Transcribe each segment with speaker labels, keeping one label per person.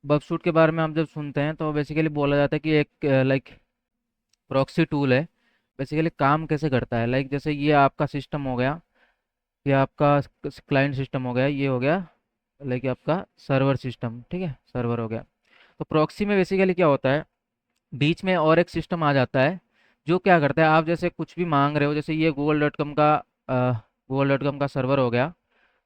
Speaker 1: बगसूट के बारे में हम जब सुनते हैं तो बेसिकली बोला जाता है कि एक लाइक प्रॉक्सी टूल है। बेसिकली काम कैसे करता है, लाइक जैसे ये आपका सिस्टम हो गया, ये आपका क्लाइंट सिस्टम हो गया, ये हो गया लाइक आपका सर्वर सिस्टम, ठीक है, सर्वर हो गया। तो प्रॉक्सी में बेसिकली क्या होता है, बीच में और एक सिस्टम आ जाता है जो क्या करता है, आप जैसे कुछ भी मांग रहे हो, जैसे ये गूगल.com का सर्वर हो गया,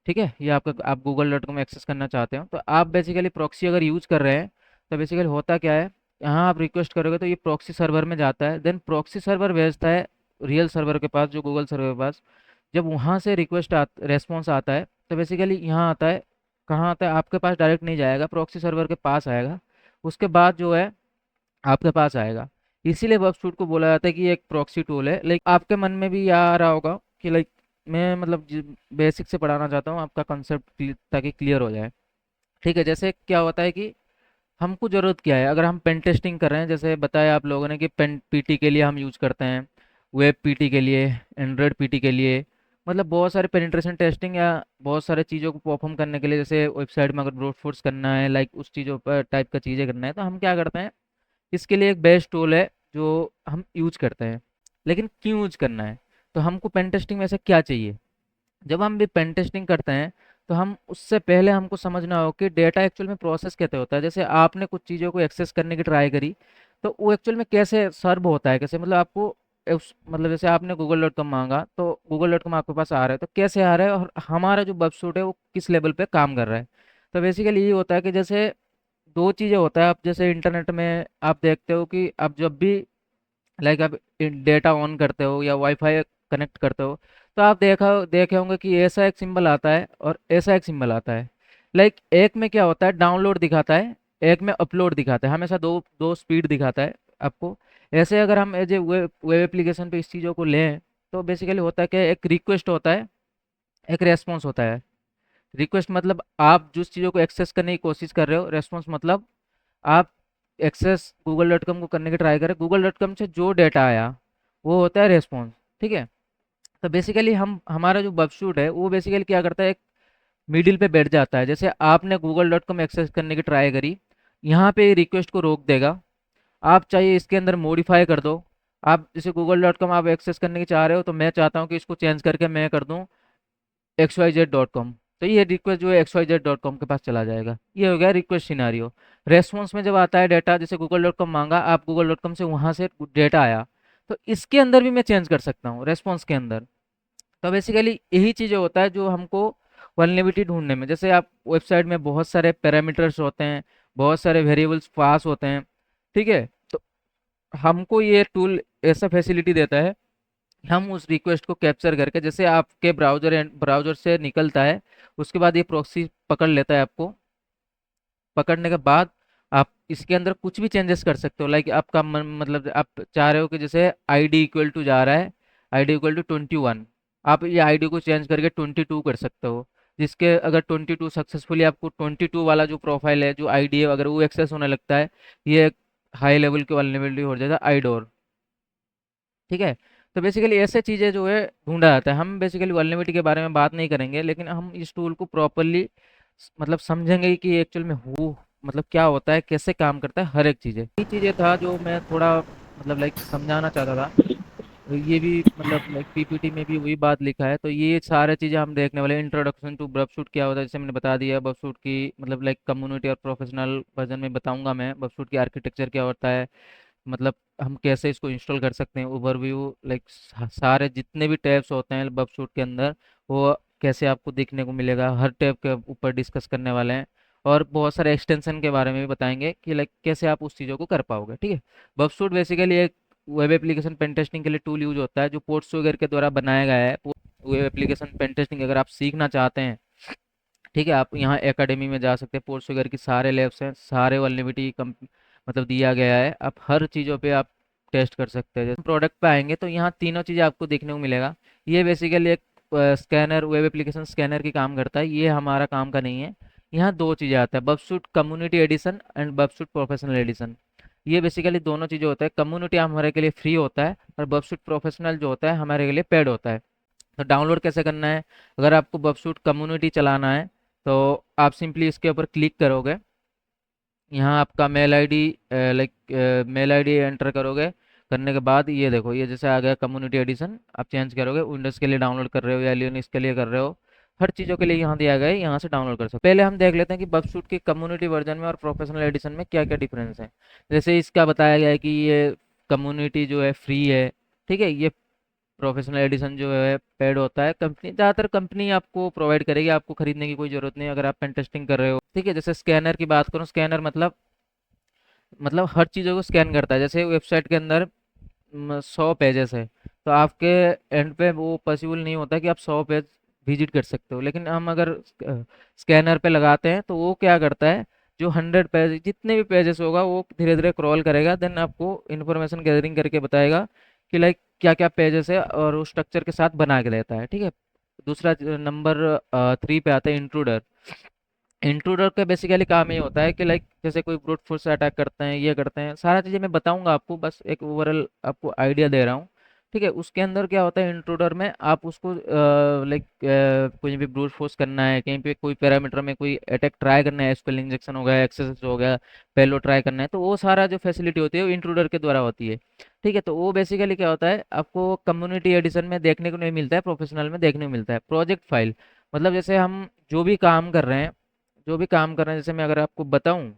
Speaker 1: ठीक है, ये आपका आप गूगल.com एक्सेस करना चाहते हो, तो आप बेसिकली प्रॉक्सी अगर यूज कर रहे हैं तो बेसिकली होता क्या है, यहाँ आप रिक्वेस्ट करोगे तो ये प्रॉक्सी सर्वर में जाता है, देन प्रॉक्सी सर्वर भेजता है रियल सर्वर के पास, जो गूगल सर्वर के पास। जब वहाँ से रेस्पॉन्स आता है तो बेसिकली यहाँ आता है, कहाँ आता है, आपके पास डायरेक्ट नहीं जाएगा, प्रॉक्सी सर्वर के पास आएगा, उसके बाद जो है आपके पास आएगा। इसीलिए बगस्टूट को बोला जाता है कि ये एक प्रॉक्सी टूल है। लाइक आपके मन में भी ये आ रहा होगा कि लाइक मैं मतलब बेसिक से पढ़ाना चाहता हूँ आपका कंसेप्ट ताकि क्लियर हो जाए। ठीक है, जैसे क्या होता है कि हमको ज़रूरत क्या है, अगर हम पेन टेस्टिंग कर रहे हैं, जैसे बताया आप लोगों ने कि पेन पीटी के लिए हम यूज करते हैं, वेब पीटी के लिए, एंड्रॉयड पीटी के लिए, मतलब बहुत सारे पेनिट्रेशन टेस्टिंग या बहुत सारे चीज़ों को परफॉर्म करने के लिए, जैसे वेबसाइट में अगर ब्रूट फोर्स करना है, लाइक उस चीज़ों पर टाइप का चीज़ें करना है, तो हम क्या करते हैं, इसके लिए एक बेस्ट टूल है जो हम यूज करते हैं। लेकिन क्यों यूज करना है, तो हमको पेन टेस्टिंग में ऐसा क्या चाहिए, जब हम भी पेन टेस्टिंग करते हैं तो हम उससे पहले हमको समझना हो कि डेटा एक्चुअल में प्रोसेस कैसे होता है। जैसे आपने कुछ चीज़ों को एक्सेस करने की ट्राई करी, तो वो एक्चुअल में कैसे सर्व होता है, कैसे मतलब आपको मतलब जैसे आपने गूगल.com मांगा तो गूगल.com आपके पास आ रहा है, तो कैसे आ रहा है और हमारा जो वेबसूट है वो किस लेवल पे काम कर रहा है। तो बेसिकली ये होता है कि जैसे दो चीज़ें होता है, आप जैसे इंटरनेट में आप देखते हो कि आप जब भी लाइक आप डेटा ऑन करते हो या वाईफाई कनेक्ट करते हो, तो आप देखे होंगे कि ऐसा एक सिंबल आता है और ऐसा एक सिंबल आता है। लाइक एक में क्या होता है, डाउनलोड दिखाता है, एक में अपलोड दिखाता है, हमेशा दो दो स्पीड दिखाता है आपको। ऐसे अगर हम as a web web application पे इस चीज़ों को लें, तो बेसिकली होता है कि एक रिक्वेस्ट होता है, एक रेस्पॉन्स होता है। रिक्वेस्ट मतलब आप जिस चीज़ों को एक्सेस करने की कोशिश कर रहे हो, रेस्पॉन्स मतलब आप एक्सेस गूगल.com को करने की ट्राई करें, गूगल.com से जो डेटा आया वो होता है रेस्पॉन्स। ठीक है, तो बेसिकली हम हमारा जो वेबशूट है वो बेसिकली क्या करता है, एक मिडिल पे बैठ जाता है। जैसे आपने गूगल.com एक्सेस करने की ट्राई करी, यहाँ पे रिक्वेस्ट को रोक देगा, आप चाहिए इसके अंदर मॉडिफाई कर दो। आप जैसे गूगल.com आप एक्सेस करने की चाह रहे हो, तो मैं चाहता हूँ कि इसको चेंज करके मैं कर दूँ XYZ.com, तो ये रिक्वेस्ट जो है XYZ.com के पास चला जाएगा। ये हो गया रिक्वेस्ट सिनारियो। रेस्पॉन्स में जब आता है डेटा, जैसे गूगल.com मांगा, आप गूगल.com से वहाँ से डेटा आया, तो इसके अंदर भी मैं चेंज कर सकता हूँ रेस्पॉन्स के अंदर। तो बेसिकली यही चीज़ें होता है जो हमको वल्नरेबिलिटी ढूंढने में, जैसे आप वेबसाइट में बहुत सारे पैरामीटर्स होते हैं, बहुत सारे वेरिएबल्स पास होते हैं, ठीक है, तो हमको ये टूल ऐसा फैसिलिटी देता है, हम उस रिक्वेस्ट को कैप्चर करके, जैसे आपके ब्राउजर से निकलता है, उसके बाद ये प्रॉक्सी पकड़ लेता है आपको। पकड़ने के बाद आप इसके अंदर कुछ भी चेंजेस कर सकते हो, लाइक आपका मतलब आप चाह रहे हो कि जैसे आईडी इक्वल टू जा रहा है, आईडी इक्वल टू 21, आप ये आईडी को चेंज करके 22 कर सकते हो। जिसके अगर 22 सक्सेसफुली, आपको 22 वाला जो प्रोफाइल है, जो आईडी है, अगर वो एक्सेस होने लगता है, ये हाई लेवल की वल्नरेबिलिटी हो जाता है, आईडोर। ठीक है, तो बेसिकली ऐसे चीज़ें जो है ढूंढा जाता है। हम बेसिकली वल्नरेबिलिटी के बारे में बात नहीं करेंगे, लेकिन हम इस टूल को प्रॉपरली मतलब समझेंगे कि एक्चुअल में हो मतलब क्या होता है, कैसे काम करता है, हर एक चीज़ें, ये चीज़ें था जो मैं थोड़ा मतलब लाइक समझाना चाहता था। तो ये भी मतलब लाइक पीपीटी में भी वही बात लिखा है, तो ये सारे चीज़ें हम देखने वाले। इंट्रोडक्शन टू बफशूट क्या होता है, जैसे मैंने बता दिया, बफशूट की मतलब लाइक कम्युनिटी और प्रोफेशनल वर्जन में बताऊंगा मैं बफशूट की आर्किटेक्चर क्या होता है, मतलब हम कैसे इसको इंस्टॉल कर सकते हैं, ओवरव्यू लाइक सारे जितने भी टैब्स होते हैं बबशूट के अंदर, वो कैसे आपको देखने को मिलेगा, हर टैब के ऊपर डिस्कस करने वाले हैं। और बहुत सारे एक्सटेंशन के बारे में भी बताएंगे कि लाइक कैसे आप उस चीज़ों को कर पाओगे। ठीक है, बबशूट बेसिकली एक वेब एप्लीकेशन पेन टेस्टिंग के लिए टूल यूज होता है, जो पोर्ट्सवेगर के द्वारा बनाया गया है। वेब एप्लीकेशन पेन टेस्टिंग अगर आप सीखना चाहते हैं, ठीक है, आप यहाँ एकेडमी में जा सकते हैं, पोर्ट्सवेगर की सारे लैब्स हैं, सारे वल्नरेबिलिटी कम मतलब दिया गया है, आप हर चीज़ों पे आप टेस्ट कर सकते हैं। जैसे प्रोडक्ट पे आएंगे तो यहाँ तीनों चीज़ें आपको देखने को मिलेगा। ये बेसिकली एक स्कैनर, वेब एप्लीकेशन स्कैनर की काम करता है, ये हमारा काम का नहीं है। यहाँ दो चीज़ें आता है, Burp Suite community edition and Burp Suite professional edition. ये बेसिकली दोनों चीज़ें होता है, कम्युनिटी हमारे के लिए फ्री होता है और बबशूट प्रोफेशनल जो होता है हमारे के लिए पेड होता है। तो डाउनलोड कैसे करना है, अगर आपको बबशूट कम्युनिटी चलाना है तो आप सिंपली इसके ऊपर क्लिक करोगे, यहाँ आपका mail ID, like mail ID enter करोगे। करने के बाद ये देखो, ये जैसे आ गया कम्युनिटी एडिशन, आप चेंज करोगे, विंडोज़ के लिए डाउनलोड कर रहे हो या लिनक्स के लिए कर रहे हो, हर चीज़ों के लिए यहाँ दिया गया है, यहाँ से डाउनलोड कर सकते हो। पहले हम देख लेते हैं कि बगशूट की कम्युनिटी वर्जन में और प्रोफेशनल एडिशन में क्या क्या डिफरेंस है। जैसे इसका बताया गया है कि ये कम्युनिटी जो है फ्री है, ठीक है। ये प्रोफेशनल एडिशन जो है पेड होता है, कंपनी ज़्यादातर कंपनी आपको प्रोवाइड करेगी, आपको खरीदने की कोई ज़रूरत नहीं है अगर आप पेन टेस्टिंग कर रहे हो, ठीक है। जैसे स्कैनर की बात करूँ, स्कैनर मतलब हर चीज़ों को स्कैन करता है। जैसे वेबसाइट के अंदर 100 पेजेस है, तो आपके एंड पे वो पॉसिबल नहीं होता कि आप 100 पेज विजिट कर सकते हो, लेकिन हम अगर स्कैनर पे लगाते हैं तो वो क्या करता है, जो 100 पेज जितने भी पेजेस होगा वो धीरे धीरे क्रॉल करेगा, देन आपको इन्फॉर्मेशन गैदरिंग करके बताएगा कि लाइक क्या क्या पेजेस है, और उस स्ट्रक्चर के साथ बना के देता है, ठीक है। दूसरा नंबर 3 पे आता है इंट्रूडर। इंट्रूडर का बेसिकली काम ये होता है कि लाइक जैसे कोई ब्रूट फोर्स अटैक करते हैं, ये करते हैं, सारा चीज़ें मैं बताऊंगा आपको, बस एक ओवरऑल आपको आइडिया दे रहा हूँ, ठीक है। उसके अंदर क्या होता है, इंट्रूडर में आप उसको लाइक कोई भी ब्रूट फोर्स करना है, कहीं पे कोई पैरामीटर में कोई अटैक ट्राई करना है, एसक्यूएल इंजेक्शन हो गया, एक्सेस हो गया, पेलो ट्राई करना है, तो वो सारा जो फैसिलिटी होती है वो इंट्रूडर के द्वारा होती है, ठीक है। तो वो बेसिकली क्या होता है, आपको कम्युनिटी एडिशन में देखने को नहीं मिलता है, प्रोफेशनल में देखने को मिलता है। प्रोजेक्ट फाइल मतलब जैसे हम जो भी काम कर रहे हैं, जैसे मैं अगर आपको बताऊं,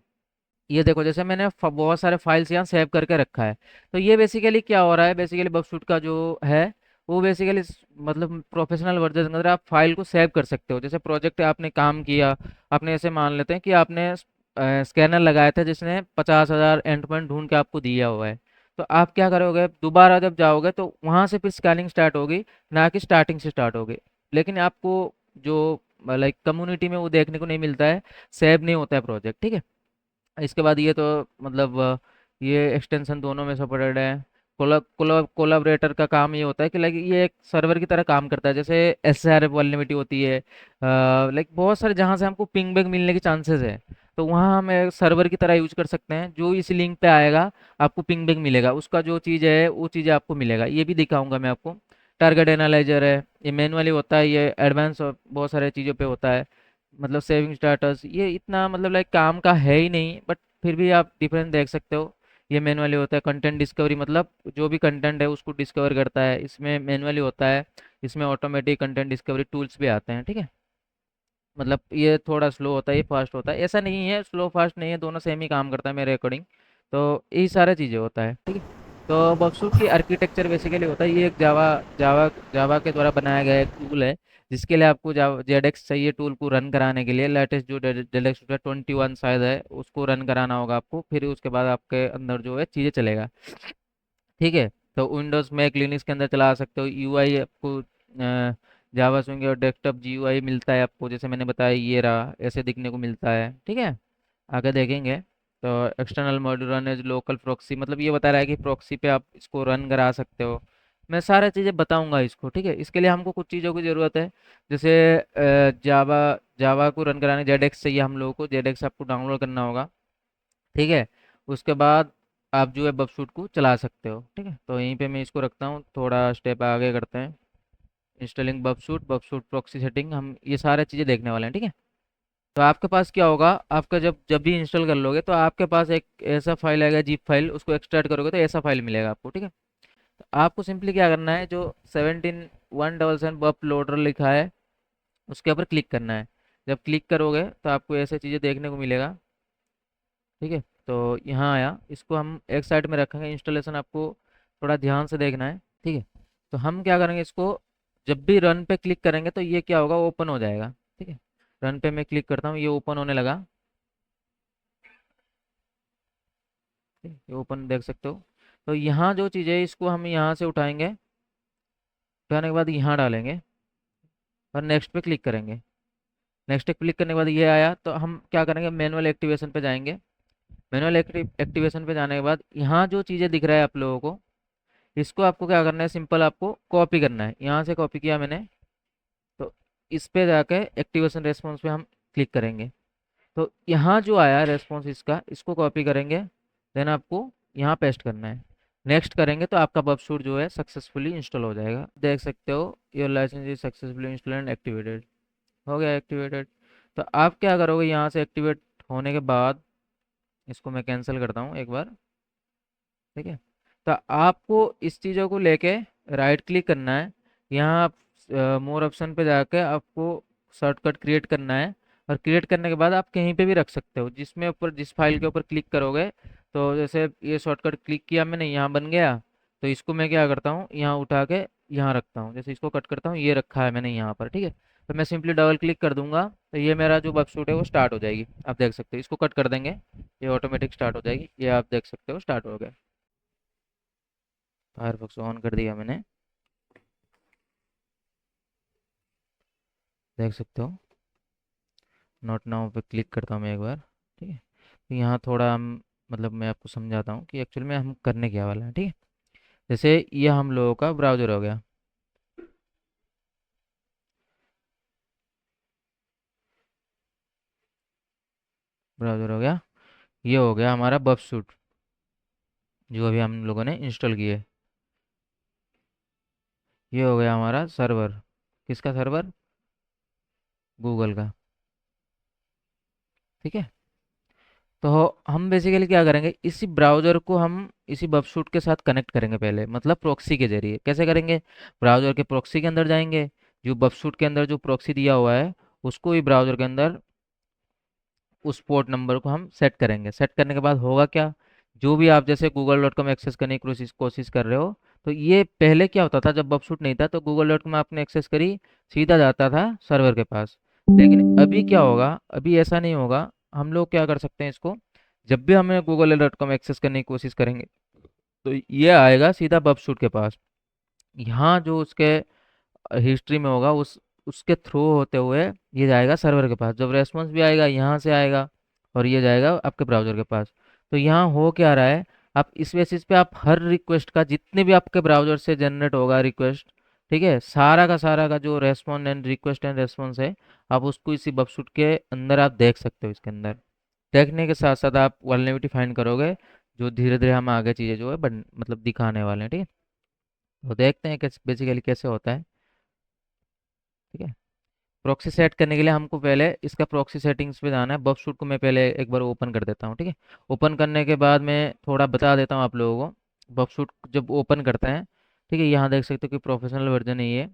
Speaker 1: ये देखो जैसे मैंने बहुत सारे फाइल्स यहाँ सेव करके रखा है। तो ये बेसिकली क्या हो रहा है, बेसिकली बगशूट का जो है वो बेसिकली मतलब प्रोफेशनल वर्जन के अंदर आप फाइल को सेव कर सकते हो। जैसे प्रोजेक्ट आपने काम किया, आपने ऐसे मान लेते हैं कि आपने स्कैनर लगाया था जिसने 50,000 एंड पॉइंट ढूंढ के आपको दिया हुआ है, तो आप क्या करोगे, दोबारा जब जाओगे तो वहां से फिर स्कैनिंग स्टार्ट होगी, ना कि स्टार्टिंग से स्टार्ट होगी। लेकिन आपको जो लाइक कम्युनिटी में वो देखने को नहीं मिलता है, सेव नहीं होता है प्रोजेक्ट, ठीक है। इसके बाद ये तो मतलब ये एक्सटेंशन दोनों में सपोर्टेड है। कोलाबरेटर का काम ये होता है कि लाइक ये एक सर्वर की तरह काम करता है, जैसे SRF वल्नरेबिलिटी होती है, लाइक बहुत सारे जहाँ से हमको पिंग बैक मिलने के चांसेस है, तो वहाँ हम एक सर्वर की तरह यूज कर सकते हैं। जो इस लिंक पे आएगा आपको पिंग बैक मिलेगा, उसका जो चीज़ है वो चीज़ आपको मिलेगा, ये भी दिखाऊंगा मैं आपको। टारगेट एनालाइजर है, ये मैनुअली होता है, ये एडवांस बहुत सारे चीज़ों पे होता है। मतलब सेविंग स्टार्टर्स ये इतना मतलब लाइक काम का है ही नहीं, बट फिर भी आप डिफरेंस देख सकते हो। ये मैनुअली होता है। कंटेंट डिस्कवरी मतलब जो भी कंटेंट है उसको डिस्कवर करता है, इसमें मैनुअली होता है। इसमें ऑटोमेटिक कंटेंट डिस्कवरी टूल्स भी आते हैं, ठीक है। मतलब ये थोड़ा स्लो होता है, ये फास्ट होता है, ऐसा नहीं है, स्लो फास्ट नहीं है, दोनों सेम ही काम करता है मेरे अकॉर्डिंग। तो यही सारी चीज़ें होता है, ठीक है। तो बक्सूट की आर्किटेक्चर बेसिकली होता है, ये एक जावा जावा जावा के द्वारा बनाया गया एक टूल है, जिसके लिए आपको जावा जेडेक्स चाहिए टूल को रन कराने के लिए। लेटेस्ट जो जेडेक्स 21 शायद है, उसको रन कराना होगा आपको, फिर उसके बाद आपके अंदर जो है चीज़ें चलेगा, ठीक है। तो विंडोज़ मैक लिनक्स के अंदर चला सकते हो। यूआई आपको जावा स्विंग और डेस्कटॉप जीयूआई मिलता है आपको, जैसे मैंने बताया ये रहा, ऐसे दिखने को मिलता है, ठीक है। आगे देखेंगे तो external module run as local proxy, मतलब ये बता रहा है कि प्रॉक्सी पे आप इसको रन करा सकते हो। मैं सारी चीज़ें बताऊंगा इसको, ठीक है। इसके लिए हमको कुछ चीज़ों की ज़रूरत है, जैसे जावा जावा को रन कराने जेडेक्स चाहिए हम लोगों को, जेडेक्स आपको डाउनलोड करना होगा, ठीक है। उसके बाद आप जो है बबशूट को चला सकते हो, ठीक है। तो यहीं पे मैं इसको रखता हूँ, थोड़ा स्टेप आगे करते हैं। इंस्टॉलिंग बबशूट, बबशूट प्रॉक्सी सेटिंग, हम ये सारी चीज़ें देखने वाले हैं, ठीक है। तो आपके पास क्या होगा, आपका जब जब भी इंस्टॉल कर लोगे तो आपके पास एक ऐसा फाइल आएगा, जिप फाइल, उसको एक्सट्रैक्ट करोगे तो ऐसा फाइल मिलेगा आपको, ठीक है। तो आपको सिंपली क्या करना है, जो 17 177 बप लोडर लिखा है उसके ऊपर क्लिक करना है। जब क्लिक करोगे तो आपको ऐसे चीज़ें देखने को मिलेगा, ठीक है। तो यहाँ आया, इसको हम एक साइड में रखेंगे, इंस्टॉलेशन आपको थोड़ा ध्यान से देखना है, ठीक है। तो हम क्या करेंगे, इसको जब भी रन पे क्लिक करेंगे तो ये क्या होगा, ओपन हो जाएगा, ठीक है। रन पे मैं क्लिक करता हूँ, ये ओपन होने लगा, ठीक है, ये ओपन देख सकते हो। तो यहाँ जो चीज़ है इसको हम यहाँ से उठाएंगे, उठाने के बाद यहाँ डालेंगे और नेक्स्ट पे क्लिक करेंगे। नेक्स्ट पे क्लिक करने के बाद ये आया, तो हम क्या करेंगे, मैनुअल एक्टिवेशन पे जाएंगे। मैनुअल एक्टिवेशन पे जाने के बाद यहाँ जो चीज़ें दिख रहा है आप लोगों को, इसको आपको क्या करना है, सिंपल आपको कॉपी करना है। यहाँ से कॉपी किया मैंने, तो इस पे जाके एक्टिवेशन रेस्पॉन्स पे हम क्लिक करेंगे। तो यहाँ जो आया रेस्पॉन्स इसका, इसको कॉपी करेंगे, देन आपको यहाँ पेस्ट करना है। नेक्स्ट करेंगे तो आपका बबशूट जो है सक्सेसफुली इंस्टॉल हो जाएगा, देख सकते हो, your license is successfully install and activated, हो गया एक्टिवेटेड। तो आप क्या करोगे, यहाँ से एक्टिवेट होने के बाद इसको मैं कैंसिल करता हूँ एक बार। ठीक है। तो आपको इस चीज़ों को लेके राइट क्लिक करना है। यहाँ आप मोर ऑप्शन पे जाके आपको शॉर्टकट क्रिएट करना है। और क्रिएट करने के बाद आप कहीं पे भी रख सकते हो, जिसमें ऊपर जिस फाइल के ऊपर क्लिक करोगे। तो जैसे ये शॉर्टकट क्लिक किया मैंने, यहाँ बन गया। तो इसको मैं क्या करता हूँ, यहाँ उठा के यहाँ रखता हूँ। जैसे इसको कट करता हूँ, ये रखा है मैंने यहाँ पर। ठीक है। तो मैं सिंपली डबल क्लिक कर दूंगा, तो ये मेरा जो वेबसाइट है वो स्टार्ट हो जाएगी। आप देख सकते हो, इसको कट कर देंगे, ये ऑटोमेटिक स्टार्ट हो जाएगी। ये आप देख सकते हो स्टार्ट हो गया। फायरफॉक्स ऑन कर दिया मैंने, देख सकते हो। नोट नाउ पे क्लिक करता हूँ मैं एक बार। ठीक है। तो यहाँ थोड़ा हम, मतलब मैं आपको समझाता हूँ कि एक्चुअल में हम करने क्या वाला है। ठीक है। जैसे ये हम लोगों का ब्राउज़र हो गया। ब्राउज़र हो गया। ये हो गया हमारा बफ सूट, जो अभी हम लोगों ने इंस्टॉल किए। ये हो गया हमारा सर्वर। किसका सर्वर? गूगल का। ठीक है। तो हम बेसिकली क्या करेंगे, इसी ब्राउज़र को हम इसी बफशूट के साथ कनेक्ट करेंगे पहले, मतलब प्रॉक्सी के जरिए। कैसे करेंगे? ब्राउज़र के प्रॉक्सी के अंदर जाएंगे, जो बफशूट के अंदर जो प्रॉक्सी दिया हुआ है उसको ही ब्राउज़र के अंदर उस पोर्ट नंबर को हम सेट करेंगे। सेट करने के बाद होगा क्या, जो भी आप जैसे google.com एक्सेस करने की कोशिश कोशिश कर रहे हो, तो ये पहले क्या होता था, जब बफशूट नहीं था तो google.com आपने एक्सेस करी, सीधा जाता था सर्वर के पास। लेकिन अभी क्या होगा, अभी ऐसा नहीं होगा। हम लोग क्या कर सकते हैं इसको, जब भी हमें google.com एक्सेस करने की कोशिश करेंगे तो ये आएगा सीधा बफशूट के पास। यहाँ जो उसके हिस्ट्री में होगा, उस उसके थ्रू होते हुए ये जाएगा सर्वर के पास। जब रेस्पॉन्स भी आएगा यहाँ से आएगा, और ये जाएगा आपके ब्राउज़र के पास। तो यहाँ हो क्या रहा है, आप इस बेसिस पे आप हर रिक्वेस्ट का, जितने भी आपके ब्राउज़र से जनरेट होगा रिक्वेस्ट, ठीक है, सारा का जो response and request and response है, आप उसको इसी बफशूट के अंदर आप देख सकते हो। इसके अंदर देखने के साथ साथ आप वल्नरेबिलिटी फाइंड करोगे, जो धीरे धीरे हम आगे चीज़ें जो है मतलब दिखाने वाले हैं। ठीक है। तो देखते हैं कैसे बेसिकली कैसे होता है। ठीक है। प्रॉक्सी सेट करने के लिए हमको पहले इसका प्रॉक्सी सेटिंग्स पे जाना है। बफ शूट को मैं पहले एक बार ओपन कर देता हूँ। ठीक है। ओपन करने के बाद मैं थोड़ा बता देता हूँ आप लोगों को। बफ शूट जब ओपन करते हैं, ठीक है, यहाँ देख सकते हो कि प्रोफेशनल वर्जन है ये।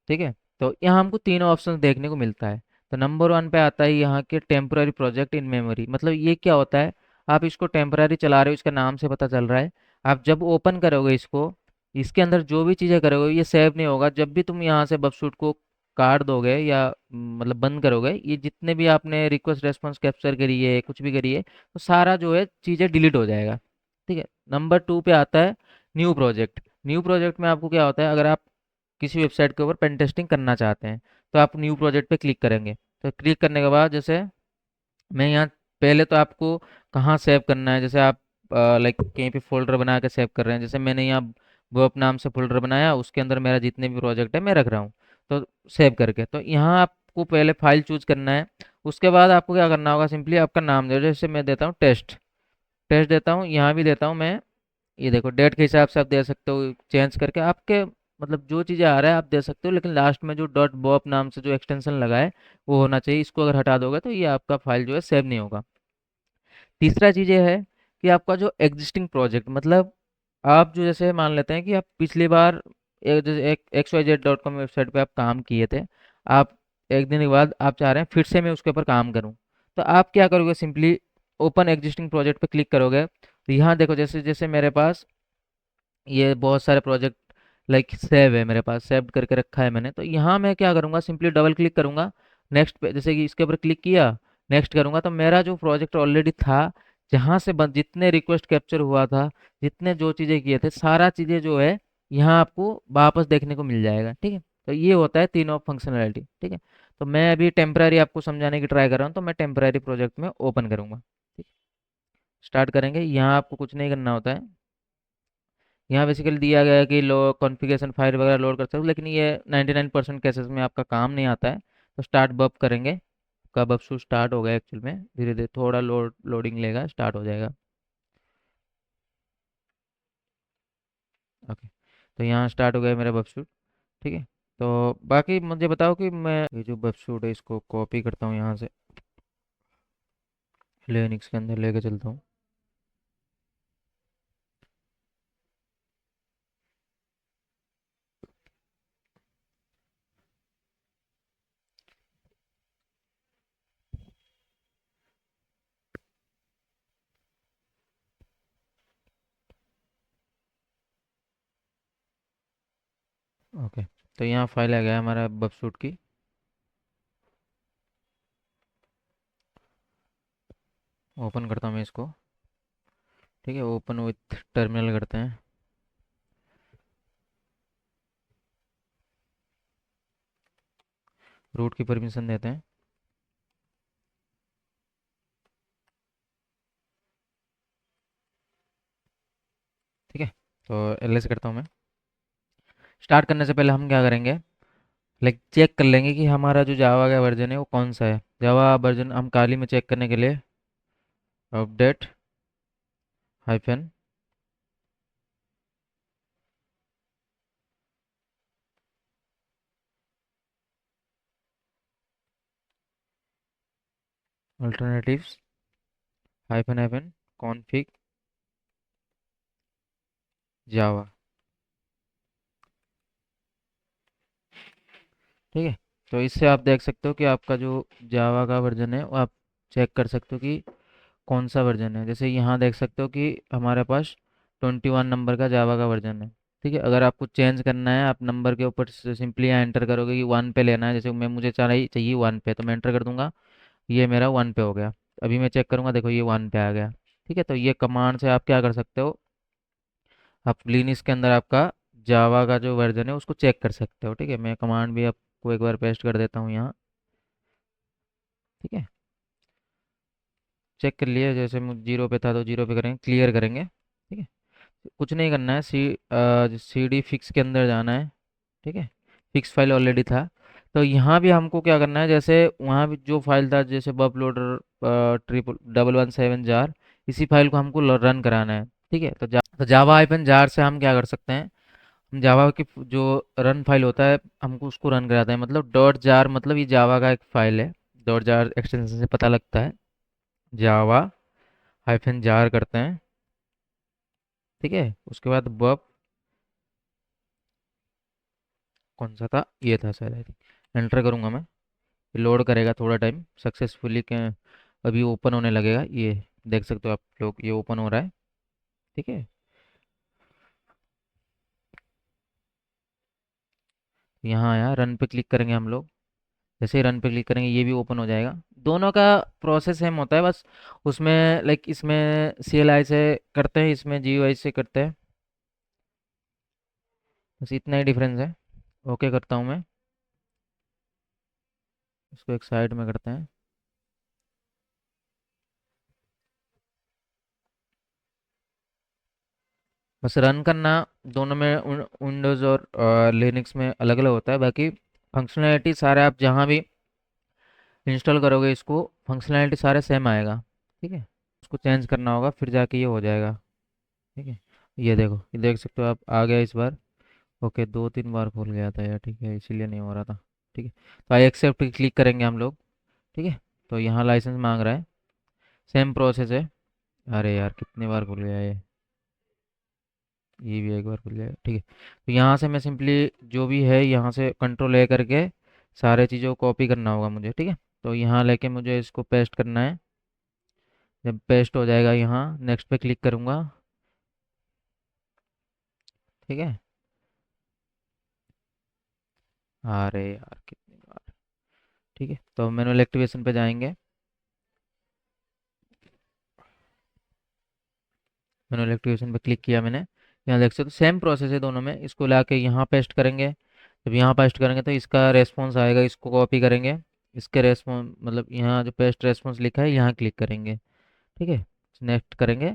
Speaker 1: ठीक है। तो यहाँ हमको तीन ऑप्शन देखने को मिलता है। तो नंबर वन पे आता है यहाँ के टेम्पररी प्रोजेक्ट इन मेमोरी। मतलब ये क्या होता है, आप इसको टेम्पररी चला रहे हो, इसका नाम से पता चल रहा है। आप जब ओपन करोगे इसको, इसके अंदर जो भी चीज़ें करोगे ये सेव नहीं होगा। जब भी तुम यहाँ से बफशूट को काट दोगे या मतलब बंद करोगे, ये जितने भी आपने रिक्वेस्ट रेस्पॉन्स कैप्चर करी है, कुछ भी करी है, तो सारा जो है चीज़ें डिलीट हो जाएगा। ठीक है। नंबर टू पे आता है न्यू प्रोजेक्ट। न्यू प्रोजेक्ट में आपको क्या होता है, अगर आप किसी वेबसाइट के ऊपर पेन टेस्टिंग करना चाहते हैं, तो आप न्यू प्रोजेक्ट पे क्लिक करेंगे। तो क्लिक करने के बाद जैसे मैं यहाँ, पहले तो आपको कहाँ सेव करना है, जैसे आप लाइक कहीं पे फोल्डर बना के सेव कर रहे हैं, जैसे मैंने यहाँ वर्ब नाम से फोल्डर बनाया, उसके अंदर मेरा जितने भी प्रोजेक्ट है मैं रख रहा हूँ। तो सेव करके, तो यहाँ आपको पहले फाइल चूज करना है। उसके बाद आपको क्या करना होगा, सिंपली आपका नाम दे, जैसे मैं देता हूँ टेस्ट। टेस्ट देता हूँ, यहाँ भी देता हूँ मैं। ये देखो डेट के हिसाब से आप दे सकते हो, चेंज करके आपके मतलब जो चीज़ें आ रहा है आप दे सकते हो। लेकिन लास्ट में जो डॉट बॉप नाम से जो एक्सटेंशन लगा है वो होना चाहिए। इसको अगर हटा दोगे तो ये आपका फाइल जो है सेव नहीं होगा। तीसरा चीज़ ये है कि आपका जो एग्जिस्टिंग प्रोजेक्ट, मतलब आप जो, जैसे मान लेते हैं कि आप पिछली बार जैसे एक XYZ.com वेबसाइट पे आप काम किए थे, आप एक दिन के बाद आप चाह रहे हैं फिर से मैं उसके ऊपर काम करूं, तो आप क्या करोगे, सिंपली ओपन एग्जिस्टिंग प्रोजेक्ट पे क्लिक करोगे। तो यहाँ देखो, जैसे जैसे मेरे पास ये बहुत सारे प्रोजेक्ट लाइक सेव है, मेरे पास सेव करके रखा है मैंने। तो यहाँ मैं क्या करूँगा, सिंपली डबल क्लिक करूँगा नेक्स्ट पे, जैसे कि इसके ऊपर क्लिक किया, नेक्स्ट करूँगा, तो मेरा जो प्रोजेक्ट ऑलरेडी था, जहाँ से जितने रिक्वेस्ट कैप्चर हुआ था, जितने जो चीज़ें किए थे, सारा चीज़ें जो है यहाँ आपको वापस देखने को मिल जाएगा। ठीक है। तो ये होता है तीनों फंक्शनैलिटी। ठीक है। तो मैं अभी टेम्पररी आपको समझाने की ट्राई कर रहा हूँ, तो मैं टेम्पररी प्रोजेक्ट में ओपन करूँगा। ठीक। स्टार्ट करेंगे। यहाँ आपको कुछ नहीं करना होता है। यहाँ बेसिकली दिया गया है कि लो कॉन्फ़िगरेशन फाइल वगैरह लोड कर सकते हो, लेकिन ये 99% केसेस में आपका काम नहीं आता है। तो स्टार्ट बफ करेंगे। कब अब शू स्टार्ट हो गया एक्चुअल में, धीरे धीरे थोड़ा लोडिंग लेगा, स्टार्ट हो जाएगा। ओके। तो यहाँ स्टार्ट हो गया मेरा बफ शूट। ठीक है। तो बाकी मुझे बताओ कि मैं ये जो बफ शूट है इसको कॉपी करता हूँ यहाँ से। लिनक्स के अंदर लेके चलता हूँ। ओके, तो यहाँ फाइल आ गया हमारा बबसूट की। ओपन करता हूँ मैं इसको। ठीक है, ओपन विथ टर्मिनल करते हैं। रूट की परमिशन देते हैं। ठीक है, तो एलएस करता हूँ मैं। स्टार्ट करने से पहले हम क्या करेंगे, लाइक चेक कर लेंगे कि हमारा जो जावा का वर्जन है वो कौन सा है। जावा वर्जन हम काली में चेक करने के लिए update hyphen alternatives hyphen hyphen config Java. ठीक है, तो इससे आप देख सकते हो कि आपका जो जावा का वर्जन है वो आप चेक कर सकते हो कि कौन सा वर्जन है। जैसे यहाँ देख सकते हो कि हमारे पास 21 नंबर का जावा का वर्जन है। ठीक है, अगर आपको चेंज करना है आप नंबर के ऊपर सिंपली यहाँ एंटर करोगे कि 1 पे लेना है। जैसे मैं मुझे चाहिए 1 पे, तो मैं एंटर कर दूंगा, ये मेरा 1 पे हो गया। अभी मैं चेक करूंगा, देखो ये 1 पे आ गया। ठीक है, तो ये कमांड से आप क्या कर सकते हो, आप लिनक्स के अंदर आपका जावा का जो वर्जन है उसको चेक कर सकते हो। ठीक है, मैं कमांड भी आपको एक बार पेस्ट कर देता हूँ यहाँ। ठीक है, चेक कर लिया, जैसे मुझे 0 पे था तो 0 पे करेंगे, क्लियर करेंगे। ठीक है, कुछ नहीं करना है, सी डी फिक्स के अंदर जाना है। ठीक है, फिक्स फाइल ऑलरेडी था। तो यहाँ भी हमको क्या करना है, जैसे वहाँ भी जो फाइल था, जैसे बब लोडर ट्रिपल 117 जार, इसी फाइल को हमको रन कराना है। ठीक है, तो जावा हाइफन जार से हम क्या कर सकते हैं, हम जावा की जो रन फाइल होता है हमको उसको रन कराते हैं। मतलब डॉट जार, मतलब ये जावा का एक फाइल है। डॉट जार एक्सटेंशन से पता लगता है, जावा हाइफन जार करते हैं। ठीक है, उसके बाद बब कौन सा था, ये था शायद, आई थिंक। एंटर करूंगा मैं, ये लोड करेगा थोड़ा टाइम सक्सेसफुली के। अभी ओपन होने लगेगा, ये देख सकते हो आप लोग, ये ओपन हो रहा है। ठीक है, यहाँ आया, रन पे क्लिक करेंगे हम लोग। जैसे ही रन पे क्लिक करेंगे ये भी ओपन हो जाएगा। दोनों का प्रोसेस सेम होता है, बस उसमें लाइक इसमें सी एल आई से करते हैं, इसमें जी यू आई से करते हैं। बस इतना ही डिफरेंस है। ओके करता हूँ मैं, इसको एक साइड में करते हैं। बस रन करना दोनों में विंडोज़ और लिनक्स में अलग अलग होता है। बाकी फंक्शनैलिटी सारे आप जहाँ भी इंस्टॉल करोगे इसको, फंक्शनैलिटी सारे सेम आएगा। ठीक है, उसको चेंज करना होगा फिर जाके ये हो जाएगा। ठीक है, ये देखो, ये देख सकते हो आप, आ गया इस बार। ओके, 2-3 बार खुल गया था यार, ठीक है, इसीलिए नहीं हो रहा था। ठीक है, तो आई एक्सेप्ट क्लिक करेंगे हम लोग। ठीक है, तो यहाँ लाइसेंस मांग रहा है, सेम प्रोसेस है। अरे यार कितनी बार खुल गया ये भी एक बार खुल जाएगा। ठीक है, तो यहाँ से मैं सिंपली जो भी है यहाँ से कंट्रोल ए करके सारे चीज़ों को कॉपी करना होगा मुझे। ठीक है, तो यहाँ लेके मुझे इसको पेस्ट करना है। जब पेस्ट हो जाएगा यहाँ नेक्स्ट पे क्लिक करूँगा। ठीक है, अरे यार कितनी बार। ठीक है, तो मैनुअल एक्टिवेशन पे जाएंगे। मैनुअल एक्टिवेशन पे क्लिक किया मैंने। यहाँ देख सकते हो सेम प्रोसेस है दोनों में। इसको लाके यहाँ पेस्ट करेंगे। जब यहाँ पेस्ट करेंगे तो इसका रेस्पॉन्स आएगा, इसको कॉपी करेंगे। इसके रेस्पॉन्स मतलब यहाँ जो पेस्ट रेस्पॉन्स लिखा है यहाँ क्लिक करेंगे। ठीक है, नेक्स्ट करेंगे।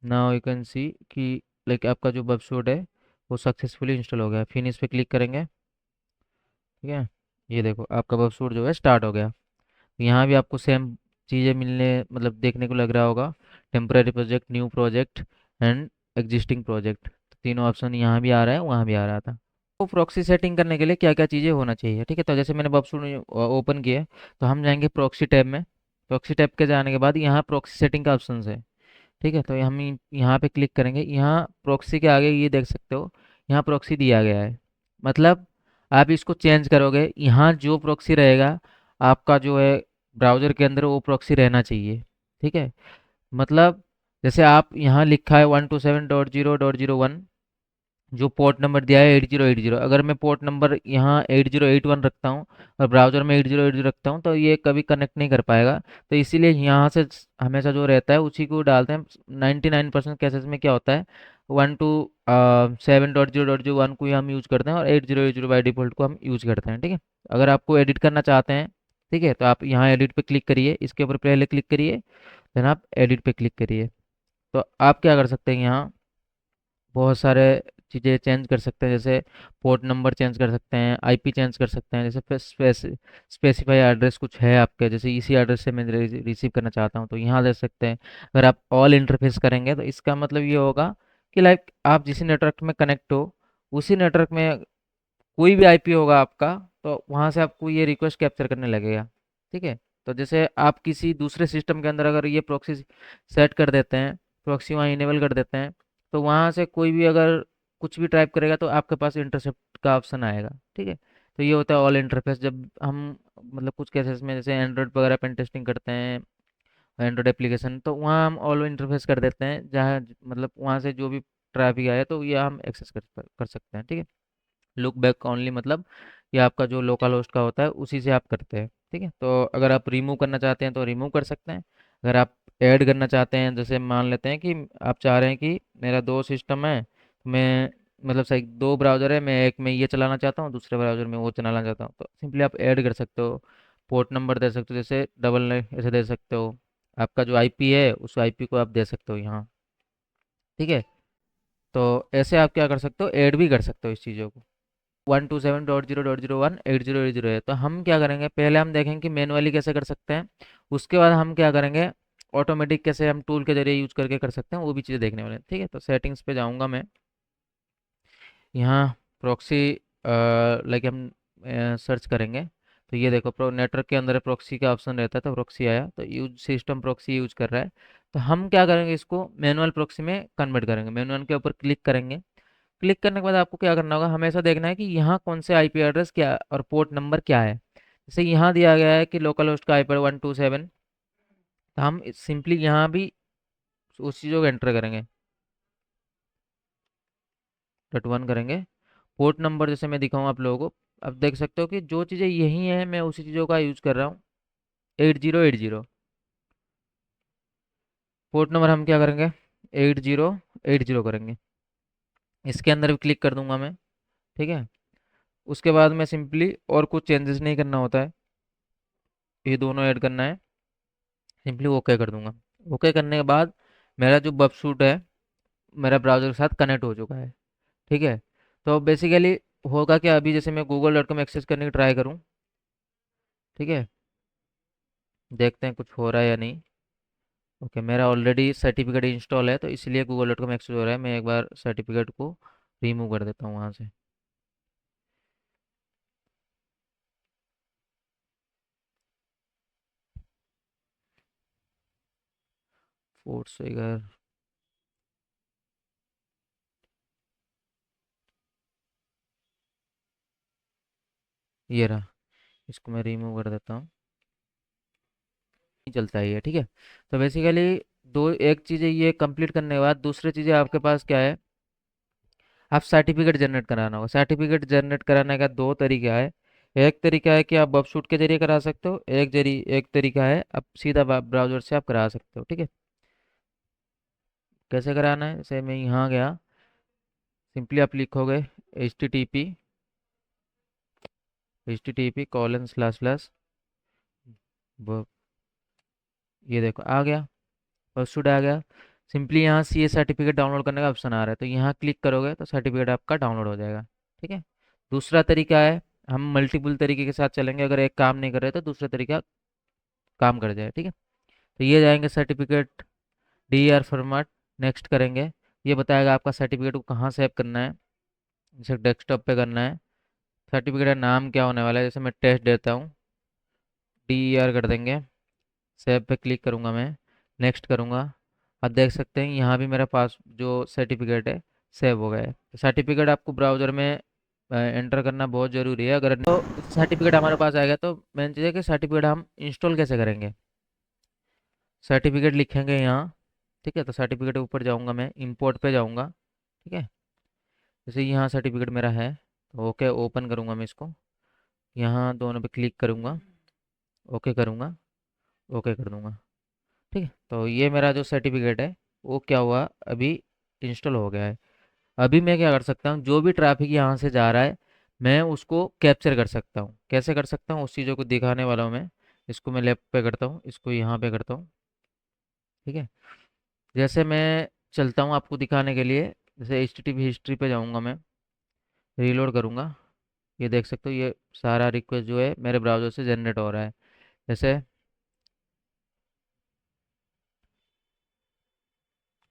Speaker 1: नाउ यू कैन सी कि लाइक आपका जो वेबसाइट है वो सक्सेसफुली इंस्टॉल हो गया। फिनिश पे क्लिक करेंगे। ठीक है, ये देखो आपका वेबसाइट जो है स्टार्ट हो गया। यहाँ भी आपको सेम चीज़ें मिलने मतलब देखने को लग रहा होगा, temporary project, new project and existing project. तीनों ऑप्शन यहाँ भी आ रहा है, वहाँ भी आ रहा था। तो प्रॉक्सी सेटिंग करने के लिए क्या क्या चीज़ें होना चाहिए। ठीक है, तो जैसे मैंने वेबसाइट ओपन किया, तो हम जाएंगे प्रॉक्सी टैब में। प्रॉक्सी टैब के जाने के बाद यहाँ प्रॉक्सी सेटिंग का ऑप्शन है। ठीक है, तो हम यहाँ पे क्लिक करेंगे। यहाँ प्रॉक्सी के आगे ये देख सकते हो, यहाँ प्रॉक्सी दिया गया है। मतलब आप इसको चेंज करोगे, यहाँ जो प्रॉक्सी रहेगा आपका जो है ब्राउज़र के अंदर, वो प्रॉक्सी रहना चाहिए। ठीक है, मतलब जैसे आप यहाँ लिखा है 127.0.0.1, जो पोर्ट नंबर दिया है 8080, अगर मैं पोर्ट नंबर यहाँ 8081 रखता हूँ और ब्राउज़र में 8080 रखता हूँ, तो ये कभी कनेक्ट नहीं कर पाएगा। तो इसीलिए यहाँ से हमेशा जो रहता है उसी को डालते हैं। 99% केसेस में क्या होता है, 127.0.0.1 को ही हम यूज़ करते हैं और 8080 बाई डिफ़ॉल्ट को हम यूज़ करते हैं। ठीक है, अगर आपको एडिट करना चाहते हैं, ठीक है, तो आप यहाँ एडिट पे क्लिक करिए, इसके ऊपर पहले क्लिक करिए, देन आप एडिट पे क्लिक करिए। तो आप क्या कर सकते हैं, यहाँ बहुत सारे चीज़ें चेंज कर सकते हैं, जैसे पोर्ट नंबर चेंज कर सकते हैं, आईपी चेंज कर सकते हैं, जैसे स्पेसिफाई एड्रेस कुछ है आपके, जैसे इसी एड्रेस से मैं रिसीव करना चाहता हूँ तो यहाँ दे सकते हैं। अगर आप ऑल इंटरफेस करेंगे तो इसका मतलब ये होगा कि लाइक आप जिस नेटवर्क में कनेक्ट हो, उसी नेटवर्क में कोई भी आईपी होगा आपका, तो वहाँ से आपको ये रिक्वेस्ट कैप्चर करने लगेगा। ठीक है, तो जैसे आप किसी दूसरे सिस्टम के अंदर अगर ये प्रॉक्सी सेट कर देते हैं, प्रॉक्सी वहाँ इनेबल कर देते हैं, तो वहाँ से कोई भी अगर कुछ भी टाइप करेगा तो आपके पास इंटरसेप्ट का ऑप्शन आएगा। ठीक है, तो ये होता है ऑल इंटरफेस। जब हम मतलब कुछ केसेस में जैसे एंड्रॉयड वगैरह पेन टेस्टिंग करते हैं, एंड्रॉयड एप्लीकेशन, तो वहाँ हम ऑल इंटरफेस कर देते हैं, जहाँ मतलब वहाँ से जो भी ट्रैफिक आए तो ये हम एक्सेस कर सकते हैं। ठीक है, लुक बैक ओनली, मतलब ये आपका जो लोकल होस्ट का होता है उसी से आप करते हैं। ठीक है, तो अगर आप रिमूव करना चाहते हैं तो रिमूव कर सकते हैं। अगर आप ऐड करना चाहते हैं, जैसे मान लेते हैं कि आप चाह रहे हैं कि मेरा दो सिस्टम है, मैं मतलब सही दो ब्राउज़र है, मैं एक में ये चलाना चाहता हूँ, दूसरे ब्राउज़र में वो चलाना चाहता हूँ, तो सिंपली आप ऐड कर सकते हो। पोर्ट नंबर दे सकते हो, जैसे 99 ऐसे दे सकते हो। आपका जो आईपी है उस आईपी को आप दे सकते हो यहाँ। ठीक है, तो ऐसे आप क्या कर सकते हो, ऐड भी कर सकते हो इस चीज़ों को। 127.0.0.1 8080 है, तो हम क्या करेंगे, पहले हम देखेंगे कि मैनुअली कैसे कर सकते हैं, उसके बाद हम क्या करेंगे, ऑटोमेटिक कैसे हम टूल के जरिए यूज करके कर सकते हैं, वो भी चीज़ें देखने वाले हैं। ठीक है, तो सेटिंग्स पे जाऊंगा मैं। यहाँ प्रॉक्सी लाइक हम सर्च करेंगे, तो ये देखो प्रो नेटवर्क के अंदर प्रॉक्सी का ऑप्शन रहता है, तो प्रॉक्सी आया, तो यूज सिस्टम प्रॉक्सी यूज कर रहा है। तो हम क्या करेंगे, इसको मैनुअल प्रॉक्सी में कन्वर्ट करेंगे। मैनुअल के ऊपर क्लिक करेंगे। क्लिक करने के बाद आपको क्या करना होगा, हमेशा देखना है कि यहाँ कौन से आईपी एड्रेस क्या और पोर्ट नंबर क्या है। जैसे यहाँ दिया गया है कि लोकल होस्ट का आईपी 127, तो हम सिंपली यहाँ भी उस चीज़ों को एंटर करेंगे, .1 करेंगे। पोर्ट नंबर जैसे मैं दिखाऊँ आप लोगों को, अब देख सकते हो कि जो चीज़ें यही हैं मैं उसी चीज़ों का यूज़ कर रहा हूँ। 8080 पोर्ट नंबर हम क्या करेंगे, 8080 करेंगे। इसके अंदर भी क्लिक कर दूंगा मैं। ठीक है, उसके बाद में सिंपली और कुछ चेंजेस नहीं करना होता है, ये दोनों ऐड करना है, सिंपली ओके कर दूंगा। ओके करने के बाद मेरा जो बब शूट है मेरा ब्राउज़र के साथ कनेक्ट हो चुका है। ठीक है, तो बेसिकली होगा क्या, अभी जैसे मैं google.com एक्सेस करने की ट्राई करूँ, ठीक है, देखते हैं कुछ हो रहा है या नहीं। ओके, मेरा ऑलरेडी सर्टिफिकेट इंस्टॉल है, तो इसलिए google.com एक्सेस हो रहा है। मैं एक बार सर्टिफिकेट को रिमूव कर देता हूँ वहाँ से। फोर्स फिगर, ये रहा, इसको मैं रिमूव कर देता हूँ। नहीं चलता है ये। ठीक है, तो बेसिकली दो एक चीज़ें ये कंप्लीट करने के बाद दूसरी चीज़ें आपके पास क्या है, आप सर्टिफिकेट जनरेट कराना होगा। सर्टिफिकेट जनरेट कराने का दो तरीका है। एक तरीका है कि आप बबशूट के जरिए करा सकते हो, एक तरीका है आप सीधा ब्राउज़र से आप करा सकते हो। ठीक है, कैसे कराना है, जैसे मैं यहाँ गया, सिंपली आप लिखोगे http:// ये देखो आ गया, बबशूट आ गया। सिंपली यहाँ सी ए सर्टिफिकेट डाउनलोड करने का ऑप्शन आ रहा है, तो यहाँ क्लिक करोगे तो सर्टिफिकेट आपका डाउनलोड हो जाएगा। ठीक है, दूसरा तरीका है, हम मल्टीपल तरीके के साथ चलेंगे, अगर एक काम नहीं कर रहे तो दूसरा तरीका काम कर जाए। ठीक है, तो ये जाएंगे certificate D R format, next करेंगे। ये बताएगा आपका सर्टिफिकेट को कहाँ सेव करना है, जैसे डेस्कटॉप पे करना है। सर्टिफिकेट का नाम क्या होने वाला है, जैसे मैं टेस्ट देता हूँ, डी आर कर देंगे। सेव पे क्लिक करूँगा मैं, नेक्स्ट करूँगा। आप देख सकते हैं यहाँ भी मेरा पास जो सर्टिफिकेट है सेव हो गया है। सर्टिफिकेट आपको ब्राउज़र में एंटर करना बहुत ज़रूरी है। अगर तो सर्टिफिकेट हमारे पास आएगा तो मेन चीज़ है कि सर्टिफिकेट हम इंस्टॉल कैसे करेंगे। सर्टिफिकेट लिखेंगे यहाँ, ठीक है। तो सर्टिफिकेट के ऊपर जाऊँगा मैं, इंपोर्ट पे जाऊँगा, ठीक है। जैसे यहाँ सर्टिफिकेट मेरा है, तो ओके ओपन करूँगा मैं इसको, यहाँ दोनों पे क्लिक करूँगा, ओके करूँगा, ओके कर दूँगा, ठीक है। तो ये मेरा जो सर्टिफिकेट है वो क्या हुआ, अभी इंस्टॉल हो गया है। अभी मैं क्या कर सकता हूँ, जो भी ट्रैफिक यहाँ से जा रहा है मैं उसको कैप्चर कर सकता हूँ। कैसे कर सकता हूँ उस चीज़ों को दिखाने वाला हूँ मैं। इसको मैं लेफ्ट पे करता हूँ, इसको यहाँ पे करता हूँ, ठीक है। जैसे मैं चलता हूँ आपको दिखाने के लिए, जैसे एच टी हिस्ट्री पे जाऊँगा मैं, रीलोड करूँगा। ये देख सकते हो ये सारा रिक्वेस्ट जो है मेरे ब्राउज़र से जनरेट हो रहा है। जैसे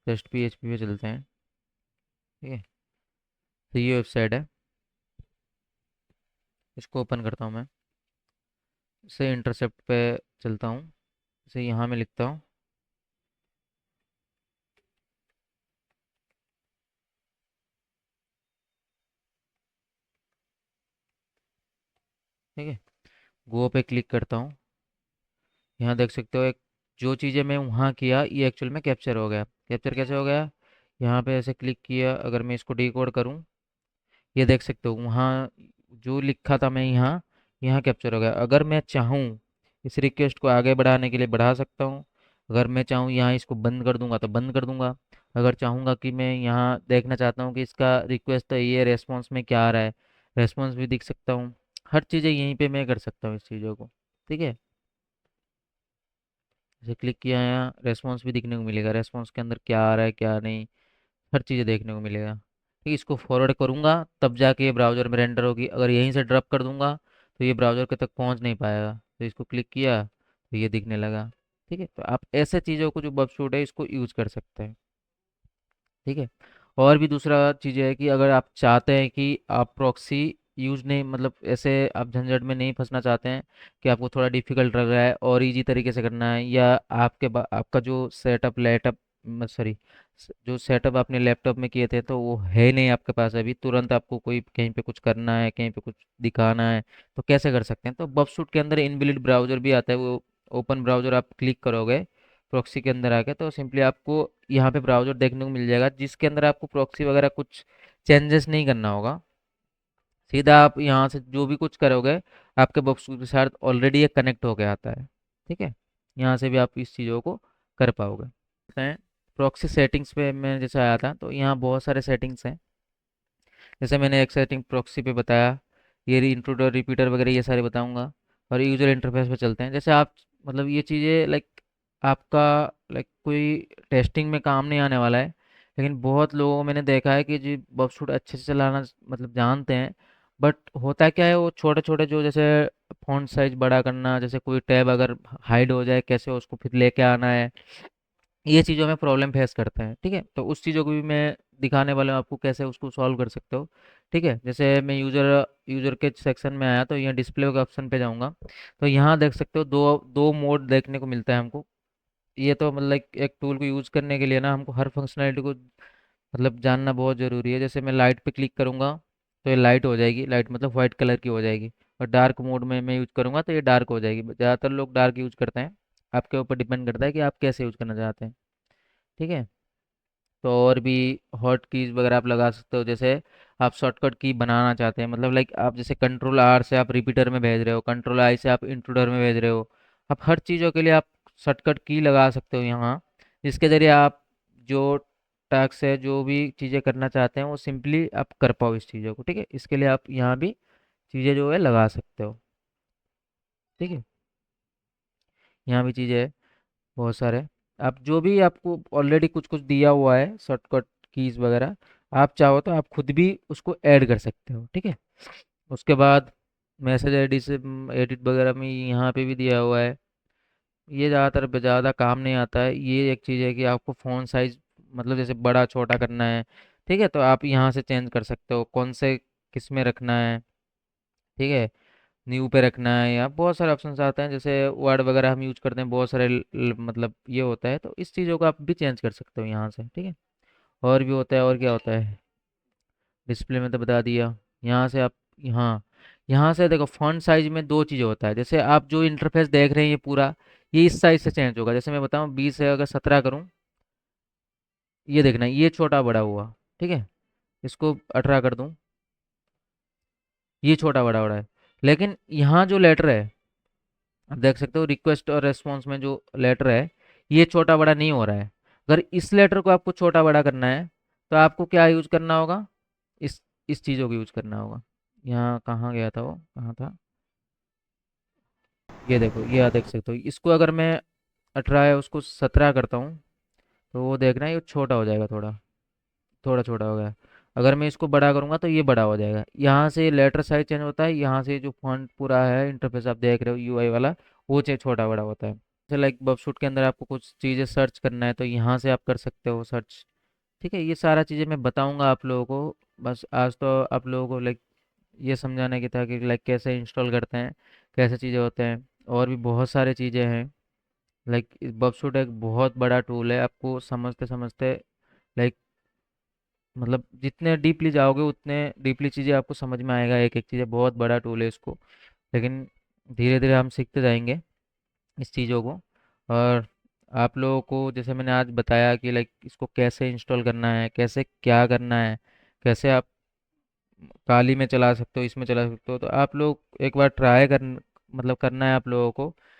Speaker 1: टेस्ट पी एच पी पे चलते हैं, ठीक है। तो ये वेबसाइट है, इसको ओपन करता हूँ मैं। इसे इंटरसेप्ट पे चलता हूँ, इसे यहाँ में लिखता हूँ, ठीक है। गो पे क्लिक करता हूँ। यहाँ देख सकते हो एक, जो चीज़ें मैं वहाँ किया ये एक्चुअल में कैप्चर हो गया। कैप्चर कैसे हो गया, यहाँ पे ऐसे क्लिक किया, अगर मैं इसको डिकोड करूँ, ये देख सकते हो वहाँ जो लिखा था मैं यहाँ, यहाँ कैप्चर हो गया। अगर मैं चाहूँ इस रिक्वेस्ट को आगे बढ़ाने के लिए बढ़ा सकता हूँ। अगर मैं चाहूँ यहाँ इसको बंद कर दूंगा तो बंद कर दूंगा। अगर चाहूँगा कि मैं यहाँ देखना चाहता हूँ कि इसका रिक्वेस्ट तो ये रेस्पॉन्स में क्या आ रहा है, रेस्पॉन्स भी दिख सकता हूँ। हर चीज़ें यहीं पे मैं कर सकता हूँ इस चीज़ों को, ठीक है। जैसे क्लिक किया यहाँ रेस्पॉन्स भी दिखने को मिलेगा, रेस्पॉन्स के अंदर क्या आ रहा है क्या नहीं, हर चीज़ें देखने को मिलेगा, ठीक है। इसको फॉरवर्ड करूँगा तब जाके ये ब्राउज़र में रेंडर होगी। अगर यहीं से ड्रॉप कर दूंगा तो ये ब्राउज़र के तक पहुँच नहीं पाएगा। तो इसको क्लिक किया तो ये दिखने लगा, ठीक है। तो आप ऐसे चीज़ों को जो बबशूट है इसको यूज़ कर सकते हैं, ठीक है। और भी दूसरा चीज़ है कि अगर आप चाहते हैं कि आप प्रॉक्सी यूज़ नहीं, मतलब ऐसे आप झंझट में नहीं फंसना चाहते हैं कि आपको थोड़ा डिफिकल्ट लग रहा है और इजी तरीके से करना है, या आपका जो सेटअप लैपटॉप, सॉरी, जो सेटअप आपने लैपटॉप में किए थे तो वो है नहीं आपके पास अभी, तुरंत आपको कोई कहीं पे कुछ करना है, कहीं पे कुछ दिखाना है, तो कैसे कर सकते हैं। तो बबशूट के अंदर इनबिल्ट ब्राउज़र भी आता है, वो ओपन ब्राउज़र आप क्लिक करोगे प्रॉक्सी के अंदर आके तो सिंपली आपको यहाँ पे ब्राउज़र देखने को मिल जाएगा, जिसके अंदर आपको प्रॉक्सी वगैरह कुछ चेंजेस नहीं करना होगा। सीधा आप यहाँ से जो भी कुछ करोगे आपके बॉक्स के साथ ऑलरेडी ये कनेक्ट होके आता है, ठीक है। यहाँ से भी आप इस चीज़ों को कर पाओगे। हैं प्रॉक्सी सेटिंग्स पे मैं जैसे आया था तो यहाँ बहुत सारे सेटिंग्स हैं। जैसे मैंने एक सेटिंग प्रॉक्सी पे बताया, ये इंट्रूडर रिपीटर वगैरह ये सारे बताऊंगा। और यूज़र इंटरफेस पे चलते हैं। जैसे आप, मतलब ये चीज़ें लाइक आपका, लाइक कोई टेस्टिंग में काम नहीं आने वाला है, लेकिन बहुत लोगों को मैंने देखा है कि जी बॉक्सशूट अच्छे से चलाना मतलब जानते हैं, बट होता क्या है वो छोटे छोटे जो, जैसे फॉन्ट साइज बड़ा करना, जैसे कोई टैब अगर हाइड हो जाए कैसे उसको फिर लेके आना है, ये चीज़ों में प्रॉब्लम फेस करते हैं, ठीक है। तो उस चीज़ों को भी मैं दिखाने वाला हूँ आपको कैसे उसको सॉल्व कर सकते हो, ठीक है। जैसे मैं यूज़र यूज़र के सेक्शन में आया तो यहाँ डिस्प्ले के ऑप्शन पे जाऊँगा, तो यहाँ देख सकते हो दो दो मोड देखने को मिलता है हमको। ये तो मतलब एक टूल को यूज़ करने के लिए ना हमको हर फंक्शनैलिटी को मतलब जानना बहुत ज़रूरी है। जैसे मैं लाइट पे क्लिक करूँगा तो ये लाइट हो जाएगी, लाइट मतलब वाइट कलर की हो जाएगी। और डार्क मोड में मैं यूज़ करूँगा तो ये डार्क हो जाएगी। ज़्यादातर लोग डार्क यूज़ करते हैं, आपके ऊपर डिपेंड करता है कि आप कैसे यूज़ करना चाहते हैं, ठीक है। तो और भी हॉट कीज वगैरह आप लगा सकते हो। जैसे आप शॉर्टकट की बनाना चाहते हैं, मतलब लाइक आप जैसे कंट्रोल आर से आप रिपीटर में भेज रहे हो, कंट्रोल आई से आप इंट्रूडर में भेज रहे हो, आप हर चीज़ों के लिए आप शॉर्टकट की लगा सकते हो यहाँ, जिसके ज़रिए आप जो टास्क है जो भी चीज़ें करना चाहते हैं वो सिंपली आप कर पाओ इस चीज़ों को, ठीक है। इसके लिए आप यहाँ भी चीज़ें जो है लगा सकते हो, ठीक है। यहाँ भी चीज़ें है बहुत सारे। आप जो भी आपको ऑलरेडी कुछ कुछ दिया हुआ है शॉर्टकट कीज वगैरह, आप चाहो तो आप खुद भी उसको ऐड कर सकते हो, ठीक है। उसके बाद मैसेज आईडी से एडिट वगैरह में यहाँ पे भी दिया हुआ है। ये ज़्यादातर ज़्यादा काम नहीं आता है। ये एक चीज़ है कि आपको फ़ोन साइज मतलब जैसे बड़ा छोटा करना है, ठीक है, तो आप यहाँ से चेंज कर सकते हो कौन से किस में रखना है, ठीक है। न्यू पे रखना है, या बहुत सारे ऑप्शंस आते हैं, जैसे वर्ड वगैरह हम यूज करते हैं, बहुत सारे मतलब ये होता है, तो इस चीज़ों को आप भी चेंज कर सकते हो यहाँ से, ठीक है। और भी होता है, और क्या होता है, डिस्प्ले में तो बता दिया। यहाँ से आप, यहाँ यहाँ से देखो फॉन्ट साइज में दो चीज़ें होता है, जैसे आप जो इंटरफेस देख रहे हैं ये पूरा, ये इस साइज से चेंज होगा। जैसे मैं बताऊँ 20 है, अगर 17 करूँ, ये देखना ये छोटा बड़ा हुआ, ठीक है। इसको 18 कर दूँ, ये छोटा बड़ा हो रहा है। लेकिन यहाँ जो लेटर है, आप देख सकते हो रिक्वेस्ट और रेस्पॉन्स में जो लेटर है, ये छोटा बड़ा नहीं हो रहा है। अगर इस लेटर को आपको छोटा बड़ा करना है, तो आपको क्या यूज करना होगा, इस इस चीज़ों को यूज करना होगा। यहाँ कहाँ गया था, वो कहाँ था, ये देखो, ये आप देख सकते हो, इसको अगर मैं 18 है उसको 17 करता हूँ, तो वो देखना ये छोटा हो जाएगा, थोड़ा थोड़ा छोटा हो गया। अगर मैं इसको बड़ा करूँगा तो ये बड़ा हो जाएगा। यहाँ से लेटर साइज चेंज होता है, यहाँ से जो फॉन्ट पूरा है इंटरफेस आप देख रहे हो यूआई वाला, वो छोटा बड़ा होता है। जैसे लाइक बबशूट के अंदर आपको कुछ चीज़ें सर्च करना है, तो यहाँ से आप कर सकते हो सर्च, ठीक है। ये सारा चीज़ें मैं बताऊँगा आप लोगों को। बस आज तो आप लोगों को लाइक ये समझाने की था कि लाइक कैसे इंस्टॉल करते हैं, कैसे चीज़ें होते हैं। और भी बहुत सारी चीज़ें हैं, लाइक बबशूट एक बहुत बड़ा टूल है, आपको समझते समझते लाइक मतलब जितने डीपली जाओगे उतने डीपली चीज़ें आपको समझ में आएगा, एक एक चीज़ें, बहुत बड़ा टूल है इसको। लेकिन धीरे धीरे हम सीखते जाएंगे इस चीज़ों को। और आप लोगों को जैसे मैंने आज बताया कि लाइक इसको कैसे इंस्टॉल करना है, कैसे क्या करना है, कैसे आप काली में चला सकते हो, इसमें चला सकते हो, तो आप लोग एक बार ट्राई कर, मतलब करना है आप लोगों को।